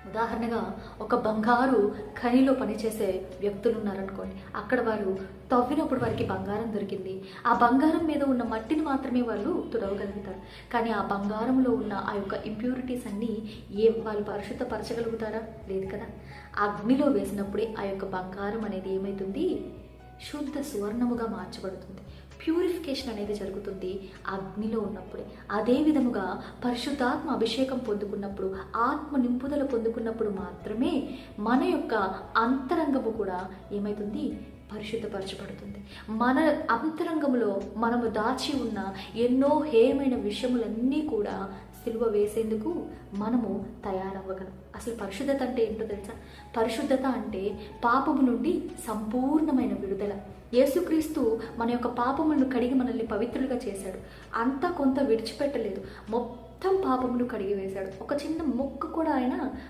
ఉదాహరణగా ఒక బంగారు ఖనిలో పనిచేసే వ్యక్తులు ఉన్నారనుకోండి. అక్కడ వారు తవ్వినప్పుడు వారికి బంగారం దొరికింది. ఆ బంగారం మీద ఉన్న మట్టిని మాత్రమే వాళ్ళు తుడవగలుగుతారు. కానీ ఆ బంగారంలో ఉన్న ఆ యొక్క ఇంప్యూరిటీస్ అన్నీ వాళ్ళు పరిశుద్ధపరచగలుగుతారా? లేదు కదా. అగ్నిలో వేసినప్పుడే ఆ యొక్క బంగారం అనేది ఏమవుతుంది? శుద్ధ సువర్ణముగా మార్చబడుతుంది. ప్యూరిఫికేషన్ అనేది జరుగుతుంది అగ్నిలో ఉన్నప్పుడే. అదే విధముగా పరిశుద్ధాత్మ అభిషేకం పొందుకున్నప్పుడు, ఆత్మ నింపుదల పొందుకున్నప్పుడు మాత్రమే మన యొక్క అంతరంగము కూడా ఏమవుతుంది? పరిశుద్ధపరచబడుతుంది. మన అంతరంగంలో మనము దాచి ఉన్న ఎన్నో హేయమైన విషయములన్నీ కూడా సిలువ వేసేందుకు మనము తయారవ్వగలం. అసలు పరిశుద్ధత అంటే ఏంటో తెలుసా? పరిశుద్ధత అంటే పాపము నుండి సంపూర్ణమైన విడుదల. యేసుక్రీస్తు మన యొక్క పాపములను కడిగి మనల్ని పవిత్రులుగా చేశాడు. అంతా కొంత విడిచిపెట్టలేదు, మొత్తం పాపములు కడిగి వేశాడు. ఒక చిన్న మొక్క కూడా ఆయన